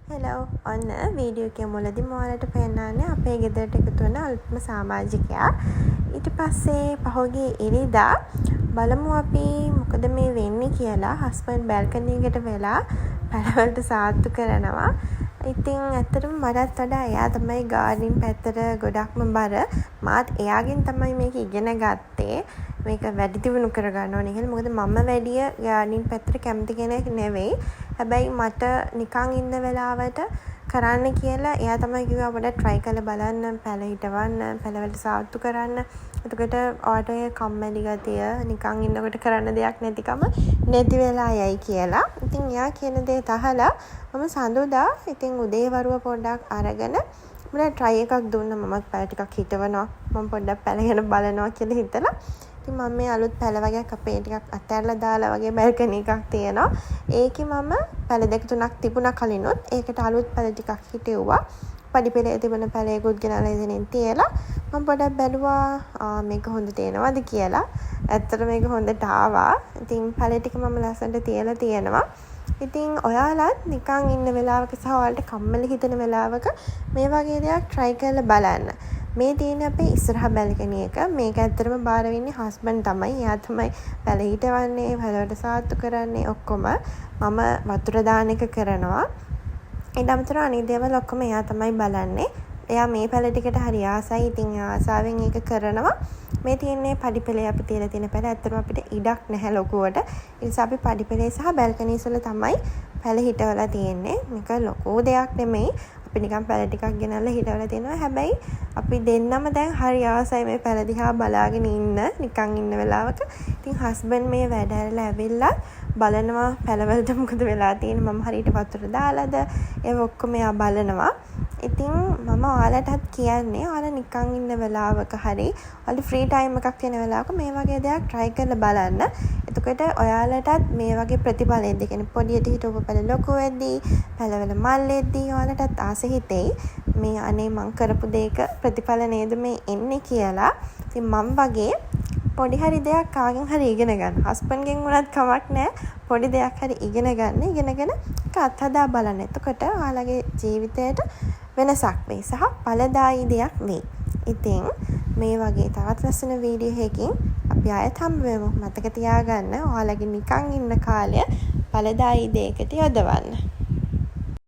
Hello ඔන්න video එකේ මුලදිම ඔයාලට පෙන්නන්නේ අපේ ගෙදරට එකතු වෙන අලුත්ම සමාජිකයා. ඊට පස්සේ පහුගිය ඉරිදා බලමු අපි මොකද මේ වෙන්නේ කියලා හස්බන්ඩ් බැල්කනි එකට වෙලා පැලවලට සාත්තු කරනවා. ඉතින් ඇත්තටම මටත් වඩා එයා තමයි ගාඩින් පැත්තට ගොඩක්ම බර. මාත් එයාගෙන් තමයි මේක ඉගෙන ගත්තේ. මේක වැඩි දියුණු කරගන්න ඕනේ කියලා. මොකද මම වැඩිය ගාඩින් පැත්තට කැමති කෙනෙක් නෙවෙයි. හැබැයි මට නිකන් ඉන්න වෙලාවට කරන්න කියලා එයා තමයි කිව්වා පොඩ්ඩක් try කරලා බලන්න, පැල හිටවන්න, පැලවලට සාත්තු කරන්න. එතකොට ඔයාට ඔය කම්මැලි ගතිය නිකන් ඉන්නකොට කරන්න දෙයක් නැතිකම නැති වෙලා යයි කියලා. ඉතින් එයා කියන දේ තහලා මම සඳුදා ඉතින් උදේ වරුව පොඩ්ඩක් අරගෙන මම try එකක් දුන්නා. මමත් පැල ටිකක් හිටවනවා. මම පොඩ්ඩක් පැල ගැන බලනවා කියලා හිතලා. ඉතින් මම මේ අලුත් පැල වගේක් අපේ ටිකක් අතහැරලා දාලා වගේ බල්කනි එකක් තියෙනවා. ඒකේ මම පැල දෙක තුනක් තිබුණා කලිනුත්. ඒකට අලුත් පැල ටිකක් හිටෙව්වා. පඩිපෙළේ තිබුණ පැලයකුත් ගෙනල්ලා එතනින් තියලා මම පොඩ්ඩක් බැලුවා මේක හොඳට එනවද කියලා. ඇත්තට මේක හොඳට ආවා. ඉතින් පැල ටික මම ලස්සනට තියලා තියෙනවා. ඉතින් ඔයාලත් නිකන් ඉන්න වෙලාවක සහ ඔයාලට කම්මැලි හිතෙන වෙලාවක මේ වගේ දෙයක් try කරලා බලන්න. මේ තියෙන අපේ ඉස්සරහ බැල්කනි එක. මේක ඇත්තටම බාර වෙන්නේ හස්බන්ඩ් තමයි. එයා තමයි පැල හිටවන්නේ, පැලවලට සාත්තු කරන්නේ ඔක්කොම. මම වතුර දාන එක කරනවා. ඊට අමතරව අනිත් දේවල් ඔක්කොම එයා තමයි බලන්නේ. එයා මේ පැල ටිකට හරි ආසයි. ඉතින් ආසාවෙන් ඒක කරනවා. මේ තියෙන්නේ පඩිපෙළේ අපි තියලා තියෙන පැල. ඇත්තටම අපිට ඉඩක් නැහැ ලොකුවට. ඒ නිසා අපි පඩිපෙළේ සහ බැල්කනිස් වල තමයි පැල හිටවලා තියෙන්නේ. මේක ලොකු දෙයක් නෙමෙයි. අපි නිකන් පැල ටිකක් ගෙනල්ලා හිටවලා තියෙනවා. හැබැයි අපි දෙන්නම දැන් හරි ආසයි මේ පැල දිහා බලාගෙන ඉන්න නිකන් ඉන්න වෙලාවක. ඉතින් හස්බන්ඩ් මේ වැඩ ඇරලා ඇවිල්ලා බලනවා පැලවලට මොකද වෙලා තියෙන්නේ, මම හරියට වතුර දාලාද, ඒව ඔක්කොම එයා බලනවා. ඉතින් මම ඔයාලටත් කියන්නේ ඔයාලා නිකන් ඉන්න වෙලාවක හරි ඔයාලා ෆ්‍රී ටයිම් එකක් තියෙන වෙලාවක මේ වගේ දෙයක් try කරලා බලන්න. එතකොට ඔයාලටත් මේ වගේ ප්‍රතිඵල එද්දී කියන්නේ පොඩියට හිටවපු පැල ලොකු වෙද්දී, පැලවල මල් එද්දී ඔයාලටත් ආස හිතෙයි මේ අනේ මං කරපු දෙයක ප්‍රතිඵල නේද මේ එන්නේ කියලා. ඉතින් මම වගේ පොඩි හරි දෙයක් කාගෙන් හරි ඉගෙන ගන්න. හස්බන්ඩ්ගෙන් වුණත් කමක් නැහැ. පොඩි දෙයක් හරි ඉගෙන ගන්න. ඉගෙනගෙන ඒක අත්හදා බලන්න. එතකොට ඔයාලගේ ජීවිතයට වෙනසක් වෙයි සහ ඵලදායී දෙයක් වෙයි. ඉතින් මේ වගේ තවත් ලස්සන වීඩියෝ එකකින් අපි ආයෙත් හම්බ වෙමු. මතක තියාගන්න ඔයාලගේ නිකන් ඉන්න කාලය ඵලදායී දෙයකට යොදවන්න.